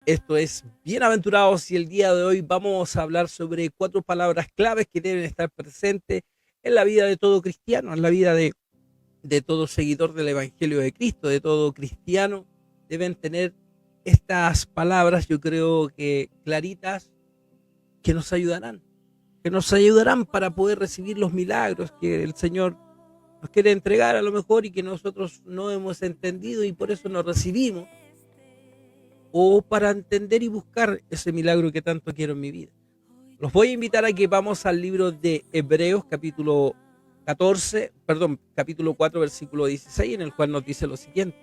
Esto es Bienaventurados y el día de hoy vamos a hablar sobre 4 palabras claves que deben estar presentes en la vida de todo cristiano, en la vida de todo seguidor del Evangelio de Cristo, de todo cristiano. Deben tener estas palabras, yo creo que claritas, que nos ayudarán para poder recibir los milagros que el Señor nos quiere entregar a lo mejor y que nosotros no hemos entendido y por eso no recibimos, o para entender y buscar ese milagro que tanto quiero en mi vida. Los voy a invitar a que vamos al libro de Hebreos, capítulo 14, perdón, capítulo 4, versículo 16, en el cual nos dice lo siguiente: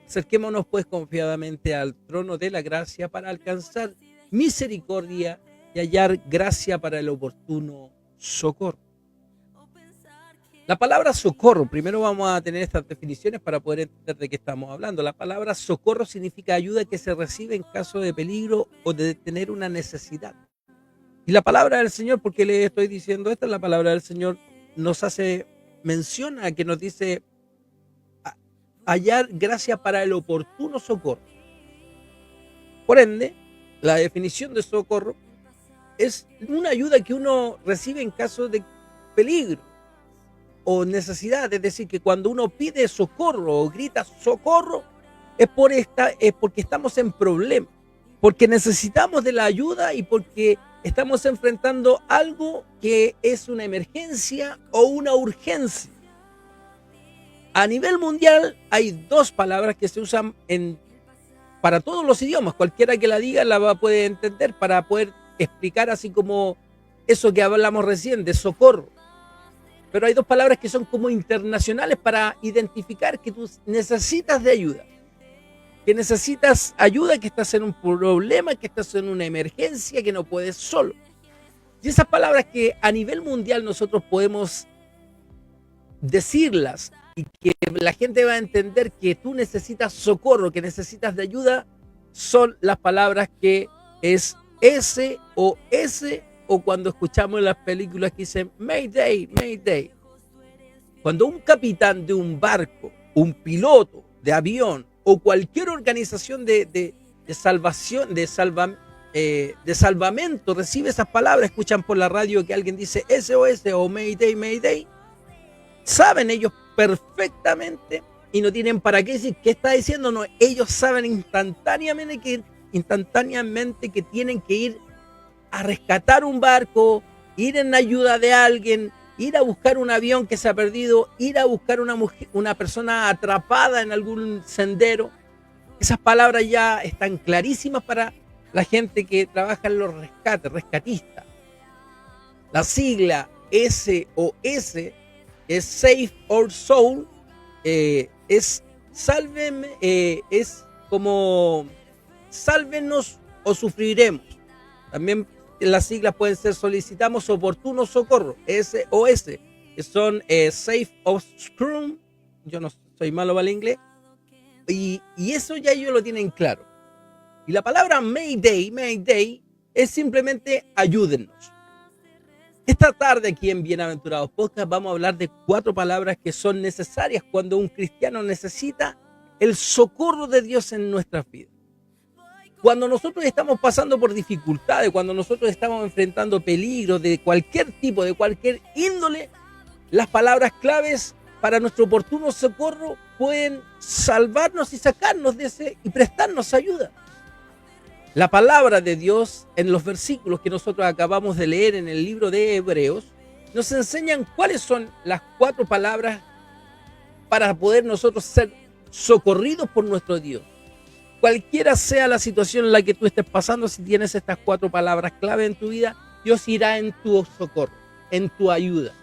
acerquémonos pues confiadamente al trono de la gracia para alcanzar misericordia y hallar gracia para el oportuno socorro. La palabra socorro, primero vamos a tener estas definiciones para poder entender de qué estamos hablando. La palabra socorro significa ayuda que se recibe en caso de peligro o de tener una necesidad. Y la palabra del Señor, ¿por qué le estoy diciendo esto? La palabra del Señor nos hace mención a que nos dice hallar gracia para el oportuno socorro. Por ende, la definición de socorro es una ayuda que uno recibe en caso de peligro o necesidad, es decir, que cuando uno pide socorro o grita socorro, es porque estamos en problemas, porque necesitamos de la ayuda y porque estamos enfrentando algo que es una emergencia o una urgencia. A nivel mundial hay 2 palabras que se usan para todos los idiomas, cualquiera que la diga puede entender para poder explicar, así como eso que hablamos recién de socorro. Pero hay 2 palabras que son como internacionales para identificar que tú necesitas de ayuda, que necesitas ayuda, que estás en un problema, que estás en una emergencia, que no puedes solo. Y esas palabras que a nivel mundial nosotros podemos decirlas y que la gente va a entender que tú necesitas socorro, que necesitas de ayuda, son las palabras que es SOS, o cuando escuchamos en las películas que dicen Mayday, Mayday. Cuando un capitán de un barco, un piloto de avión o cualquier organización de salvación, de salvamento recibe esas palabras, escuchan por la radio que alguien dice SOS o Mayday, Mayday, saben ellos perfectamente y no tienen para qué decir qué está diciendo. No, ellos saben instantáneamente que tienen que ir a rescatar un barco, ir en ayuda de alguien, ir a buscar un avión que se ha perdido, ir a buscar una persona atrapada en algún sendero. Esas palabras ya están clarísimas para la gente que trabaja en los rescatistas. La sigla SOS es Save Our Soul, es sálvenme, es como sálvenos o sufriremos. También las siglas pueden ser solicitamos oportuno socorro, SOS, que son Safe of Scrum. Yo no soy malo para el inglés, y eso ya ellos lo tienen claro. Y la palabra Mayday, Mayday, es simplemente ayúdennos. Esta tarde aquí en Bienaventurados Podcast vamos a hablar de 4 palabras que son necesarias cuando un cristiano necesita el socorro de Dios en nuestras vidas. Cuando nosotros estamos pasando por dificultades, cuando nosotros estamos enfrentando peligros de cualquier tipo, de cualquier índole, las palabras claves para nuestro oportuno socorro pueden salvarnos y sacarnos de ese y prestarnos ayuda. La palabra de Dios en los versículos que nosotros acabamos de leer en el libro de Hebreos nos enseñan cuáles son las 4 palabras para poder nosotros ser socorridos por nuestro Dios. Cualquiera sea la situación en la que tú estés pasando, si tienes estas 4 palabras clave en tu vida, Dios irá en tu socorro, en tu ayuda.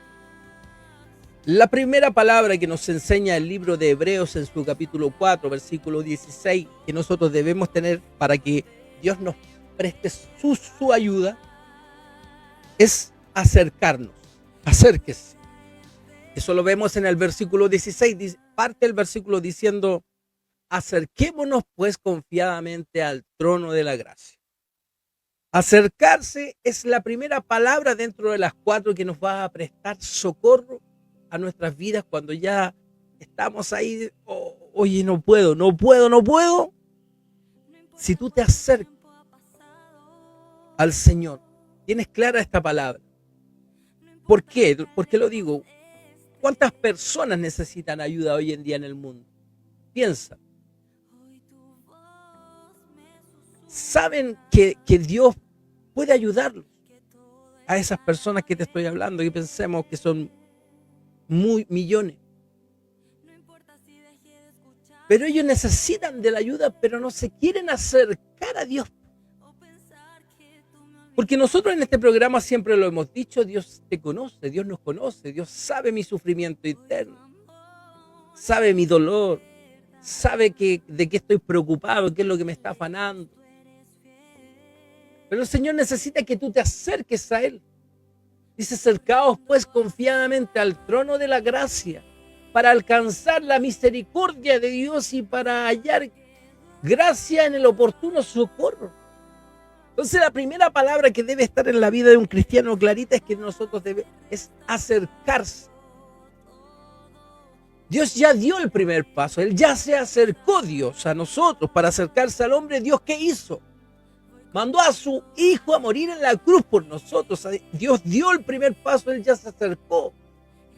La primera palabra que nos enseña el libro de Hebreos en su capítulo 4, versículo 16, que nosotros debemos tener para que Dios nos preste su ayuda, es acercarnos. Acérquese. Eso lo vemos en el versículo 16, parte el versículo diciendo: acerquémonos pues confiadamente al trono de la gracia. Acercarse es la primera palabra dentro de las 4 que nos va a prestar socorro a nuestras vidas cuando ya estamos ahí. Oye, no puedo. Si tú te acercas, al Señor. ¿Tienes clara esta palabra? ¿Por qué? ¿Por qué lo digo? ¿Cuántas personas necesitan ayuda hoy en día en el mundo? Piensa. Saben que Dios puede ayudarlos a esas personas que te estoy hablando y pensemos que son millones. Pero ellos necesitan de la ayuda, pero no se quieren acercar a Dios. Porque nosotros en este programa siempre lo hemos dicho, Dios te conoce, Dios nos conoce, Dios sabe mi sufrimiento interno, sabe mi dolor, sabe de qué estoy preocupado, qué es lo que me está afanando. Pero el Señor necesita que tú te acerques a Él. Dice, acercaos pues confiadamente al trono de la gracia para alcanzar la misericordia de Dios y para hallar gracia en el oportuno socorro. Entonces la primera palabra que debe estar en la vida de un cristiano clarita es que nosotros es acercarse. Dios ya dio el primer paso, Él ya se acercó Dios a nosotros para acercarse al hombre. Dios, ¿qué hizo? Mandó a su Hijo a morir en la cruz por nosotros. Dios dio el primer paso, Él ya se acercó.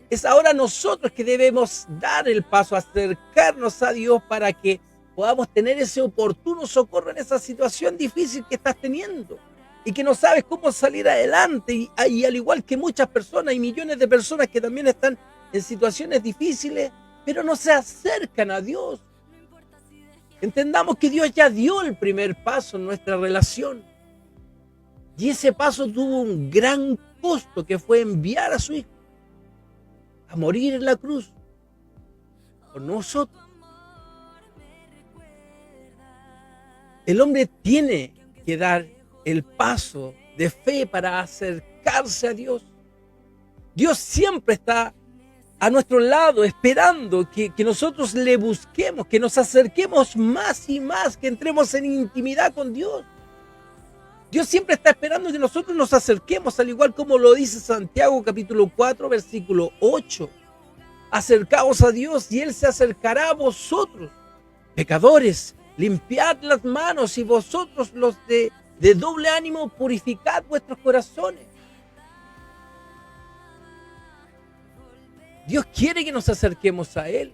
Es ahora nosotros que debemos dar el paso, acercarnos a Dios para que podamos tener ese oportuno socorro en esa situación difícil que estás teniendo y que no sabes cómo salir adelante. Y al igual que muchas personas y millones de personas que también están en situaciones difíciles, pero no se acercan a Dios. Entendamos que Dios ya dio el primer paso en nuestra relación. Y ese paso tuvo un gran costo, que fue enviar a su Hijo a morir en la cruz por nosotros. El hombre tiene que dar el paso de fe para acercarse a Dios. Dios siempre está a nuestro lado, esperando que nosotros le busquemos, que nos acerquemos más y más, que entremos en intimidad con Dios. Dios siempre está esperando que nosotros nos acerquemos, al igual como lo dice Santiago capítulo 4, versículo 8. Acercaos a Dios y Él se acercará a vosotros. Pecadores, limpiad las manos, y vosotros los de doble ánimo, purificad vuestros corazones. Dios quiere que nos acerquemos a Él.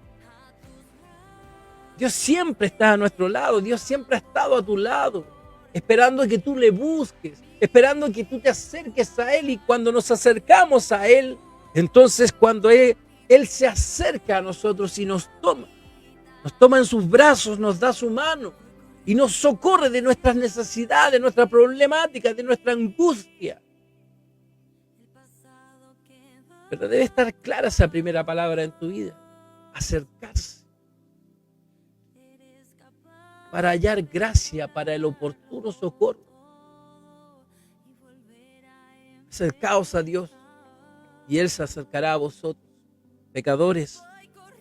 Dios siempre está a nuestro lado. Dios siempre ha estado a tu lado, esperando que tú le busques, esperando que tú te acerques a Él. Y cuando nos acercamos a Él, entonces cuando Él se acerca a nosotros y nos toma en sus brazos, nos da su mano y nos socorre de nuestras necesidades, de nuestras problemáticas, de nuestra angustia. Pero debe estar clara esa primera palabra en tu vida: acercarse, para hallar gracia para el oportuno socorro. Acercaos a Dios y Él se acercará a vosotros. Pecadores,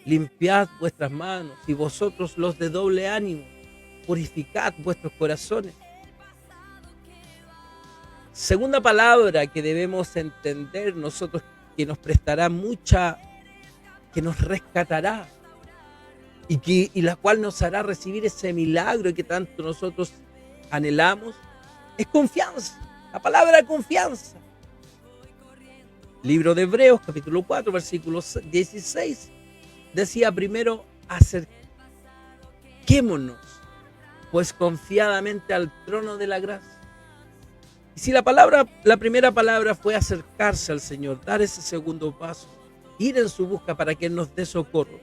limpiad vuestras manos, y vosotros los de doble ánimo, purificad vuestros corazones. Segunda palabra que debemos entender nosotros, que nos prestará que nos rescatará y la cual nos hará recibir ese milagro que tanto nosotros anhelamos, es confianza. La palabra confianza. Libro de Hebreos, capítulo 4, versículo 16, decía primero: acerquémonos pues confiadamente al trono de la gracia. Y si la primera palabra fue acercarse al Señor, dar ese segundo paso, ir en su busca para que Él nos dé socorro,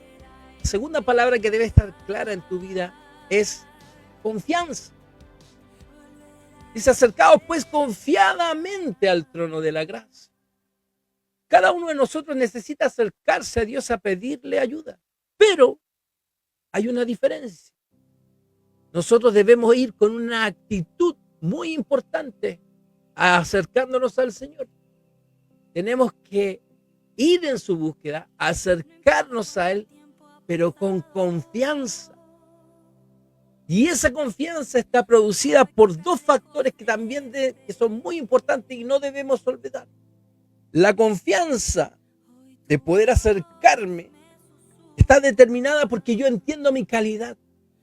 la segunda palabra que debe estar clara en tu vida es confianza. Dice: acercaos pues confiadamente al trono de la gracia. Cada uno de nosotros necesita acercarse a Dios a pedirle ayuda, pero hay una diferencia. Nosotros debemos ir con una actitud muy importante acercándonos al Señor. Tenemos que ir en su búsqueda, acercarnos a Él, pero con confianza. Y esa confianza está producida por dos factores que también que son muy importantes y no debemos olvidar. La confianza de poder acercarme está determinada porque yo entiendo mi calidad.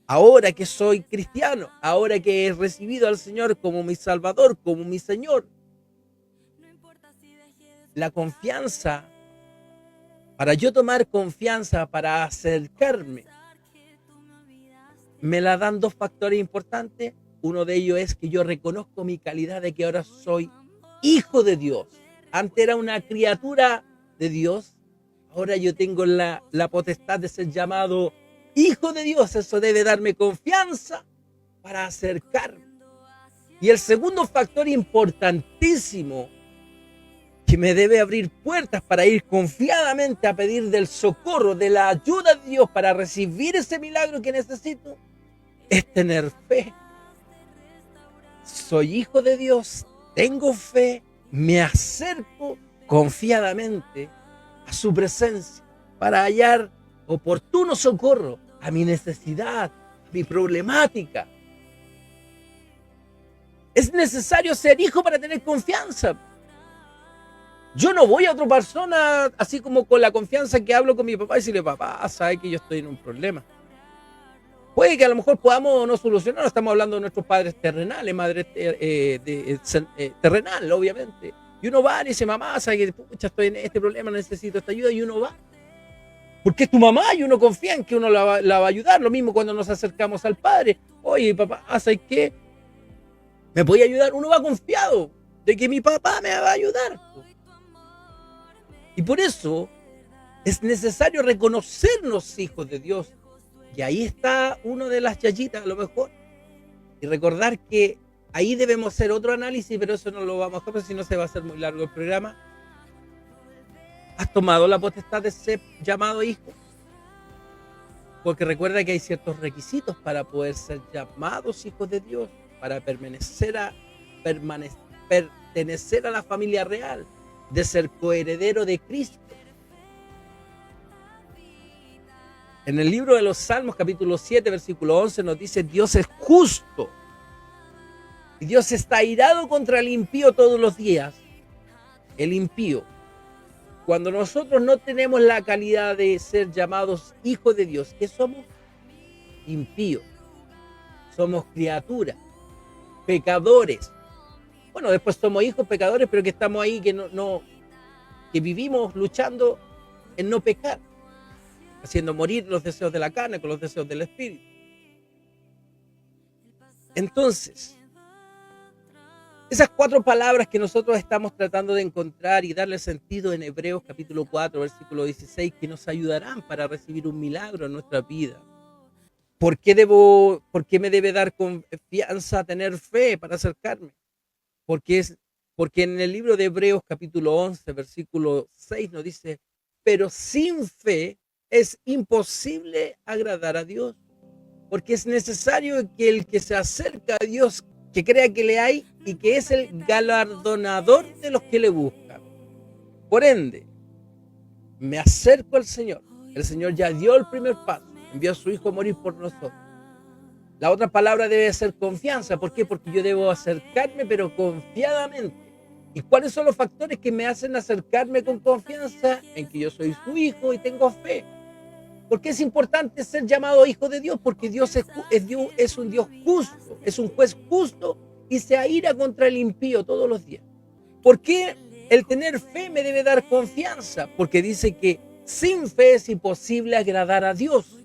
ahora que soy cristiano, ahora que he recibido al Señor como mi Salvador, como mi Señor, la confianza, para yo tomar confianza, para acercarme, me la dan dos factores importantes. Uno de ellos es que yo reconozco mi calidad de que ahora soy hijo de Dios. Antes era una criatura de Dios, ahora yo tengo la potestad de ser llamado hijo de Dios. Eso debe darme confianza para acercarme. Y el segundo factor importantísimo que me debe abrir puertas para ir confiadamente a pedir del socorro, de la ayuda de Dios para recibir ese milagro que necesito, es tener fe. Soy hijo de Dios, tengo fe, me acerco confiadamente a su presencia para hallar oportuno socorro a mi necesidad, a mi problemática. Es necesario ser hijo para tener confianza. Yo no voy a otra persona así como con la confianza que hablo con mi papá y decirle, papá, sabe que yo estoy en un problema. Puede que a lo mejor podamos no solucionarlo, estamos hablando de nuestros padres terrenales, madre terrenal, obviamente. Y uno va y dice, mamá, sabe que pucha, estoy en este problema, necesito esta ayuda, y uno va. Porque es tu mamá y uno confía en que uno la va a ayudar. Lo mismo cuando nos acercamos al padre. Oye, papá, ¿sabes qué? ¿Me puede ayudar? Uno va confiado de que mi papá me va a ayudar. Y por eso es necesario reconocernos hijos de Dios. Y ahí está una de las yayitas a lo mejor. Y recordar que ahí debemos hacer otro análisis, pero eso no lo vamos a hacer, si no se va a hacer muy largo el programa. ¿Has tomado la potestad de ser llamado hijo? Porque recuerda que hay ciertos requisitos para poder ser llamados hijos de Dios, para pertenecer a la familia real, de ser coheredero de Cristo. En el libro de los Salmos, capítulo 7, versículo 11, nos dice, Dios es justo. Y Dios está airado contra el impío todos los días. El impío. Cuando nosotros no tenemos la calidad de ser llamados hijos de Dios, ¿qué somos? Impíos. Somos criaturas, pecadores. Bueno, después somos hijos pecadores, pero que estamos ahí, que vivimos luchando en no pecar, haciendo morir los deseos de la carne con los deseos del espíritu. Entonces, esas cuatro palabras que nosotros estamos tratando de encontrar y darle sentido en Hebreos capítulo 4, versículo 16, que nos ayudarán para recibir un milagro en nuestra vida. ¿Por qué me debe dar confianza tener fe para acercarme? Porque en el libro de Hebreos capítulo 11, versículo 6 nos dice, pero sin fe es imposible agradar a Dios, porque es necesario que el que se acerca a Dios, que crea que le hay y que es el galardonador de los que le buscan. Por ende, me acerco al Señor. El Señor ya dio el primer paso, envió a su Hijo a morir por nosotros. La otra palabra debe ser confianza. ¿Por qué? Porque yo debo acercarme, pero confiadamente. ¿Y cuáles son los factores que me hacen acercarme con confianza? En que yo soy su hijo y tengo fe. ¿Por qué es importante ser llamado hijo de Dios? Porque Dios es un Dios justo, es un juez justo y se aira contra el impío todos los días. ¿Por qué el tener fe me debe dar confianza? Porque dice que sin fe es imposible agradar a Dios.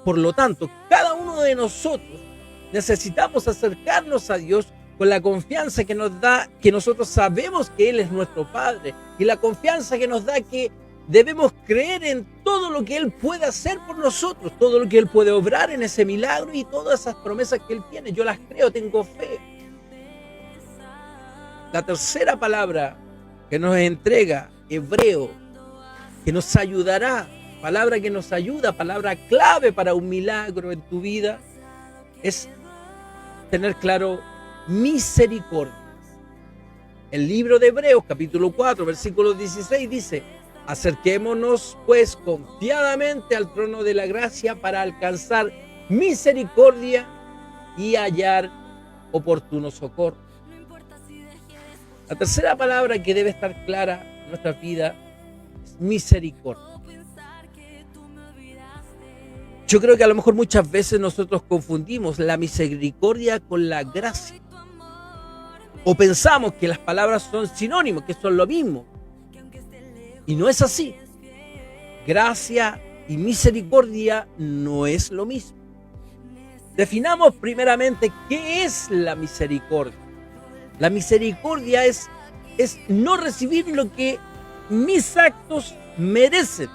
Por lo tanto, cada uno de nosotros necesitamos acercarnos a Dios con la confianza que nos da, que nosotros sabemos que Él es nuestro Padre, y la confianza que nos da que debemos creer en todo lo que Él puede hacer por nosotros, todo lo que Él puede obrar en ese milagro y todas esas promesas que Él tiene. Yo las creo, tengo fe. La tercera palabra que nos entrega Hebreo, que nos ayudará, palabra que nos ayuda, palabra clave para un milagro en tu vida, es tener claro misericordia. El libro de Hebreos, capítulo 4, versículo 16 dice, acerquémonos pues confiadamente al trono de la gracia para alcanzar misericordia y hallar oportuno socorro. La tercera palabra que debe estar clara en nuestra vida es misericordia. Yo creo que a lo mejor muchas veces nosotros confundimos la misericordia con la gracia. O pensamos que las palabras son sinónimos, que son lo mismo. Y no es así. Gracia y misericordia no es lo mismo. Definamos primeramente qué es la misericordia. La misericordia es no recibir lo que mis actos merecen.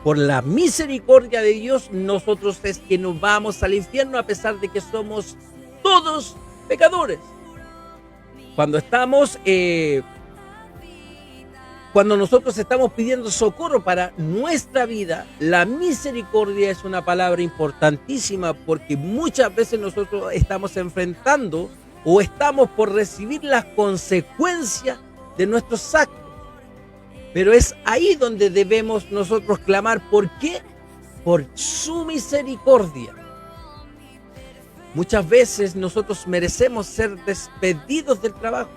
Por la misericordia de Dios, nosotros es que nos vamos al infierno a pesar de que somos todos pecadores. Cuando nosotros estamos pidiendo socorro para nuestra vida, la misericordia es una palabra importantísima porque muchas veces nosotros estamos enfrentando o estamos por recibir las consecuencias de nuestros actos. Pero es ahí donde debemos nosotros clamar. ¿Por qué? Por su misericordia. Muchas veces nosotros merecemos ser despedidos del trabajo.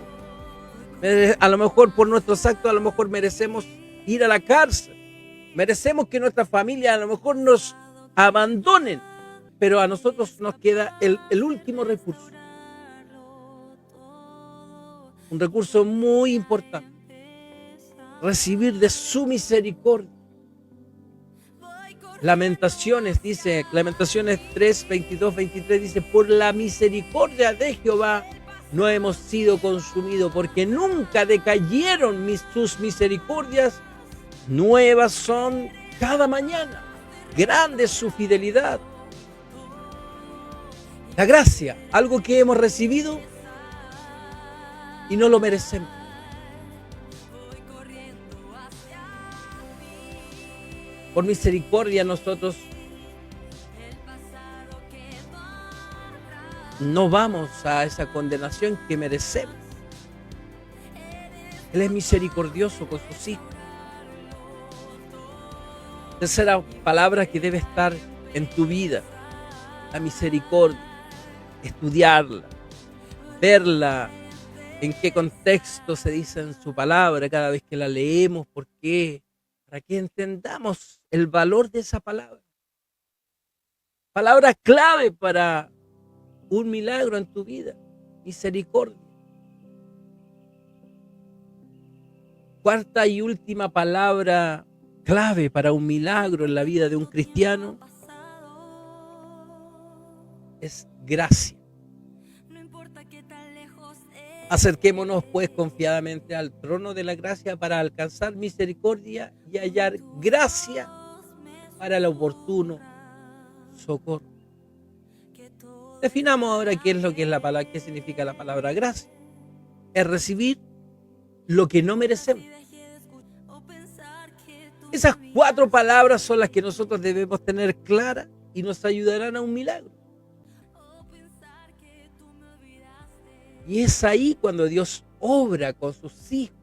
A lo mejor por nuestros actos, a lo mejor merecemos ir a la cárcel. Merecemos que nuestra familia a lo mejor nos abandonen. Pero a nosotros nos queda el último recurso. Un recurso muy importante. Recibir de su misericordia. Lamentaciones 3, 22, 23 dice: por la misericordia de Jehová no hemos sido consumidos, porque nunca decayeron sus misericordias, nuevas son cada mañana, grande es su fidelidad. La gracia, algo que hemos recibido y no lo merecemos. Por misericordia nosotros no vamos a esa condenación que merecemos. Él es misericordioso con sus hijos. Tercera palabra que debe estar en tu vida: la misericordia. Estudiarla, verla, en qué contexto se dice en su palabra cada vez que la leemos, por qué, para que entendamos el valor de esa palabra. Palabra clave para un milagro en tu vida: misericordia. Cuarta y última palabra clave para un milagro en la vida de un cristiano es gracia. Acerquémonos pues confiadamente al trono de la gracia para alcanzar misericordia y hallar gracia para el oportuno socorro. Definamos ahora qué es lo que es la palabra, qué significa la palabra gracia. Es recibir lo que no merecemos. Esas 4 palabras son las que nosotros debemos tener claras y nos ayudarán a un milagro. Y es ahí cuando Dios obra con sus hijos.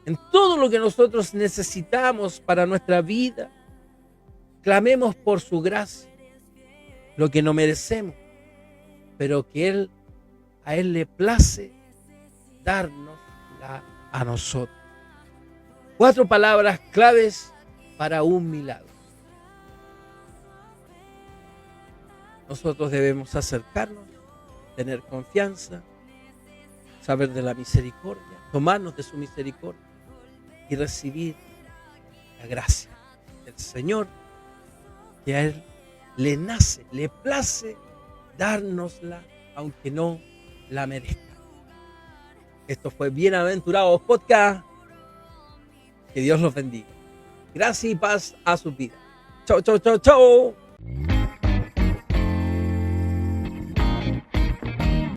En todo lo que nosotros necesitamos para nuestra vida, clamemos por su gracia, lo que no merecemos, pero que a Él le place darnos a nosotros. 4 palabras claves para un milagro. Nosotros debemos acercarnos, tener confianza, saber de la misericordia, tomarnos de su misericordia y recibir la gracia del Señor, que a Él le nace, le place dárnosla, aunque no la merezca. Esto fue Bienaventurados Podcast. Que Dios los bendiga. Gracia y paz a sus vidas. Chau, chau, chau, chau.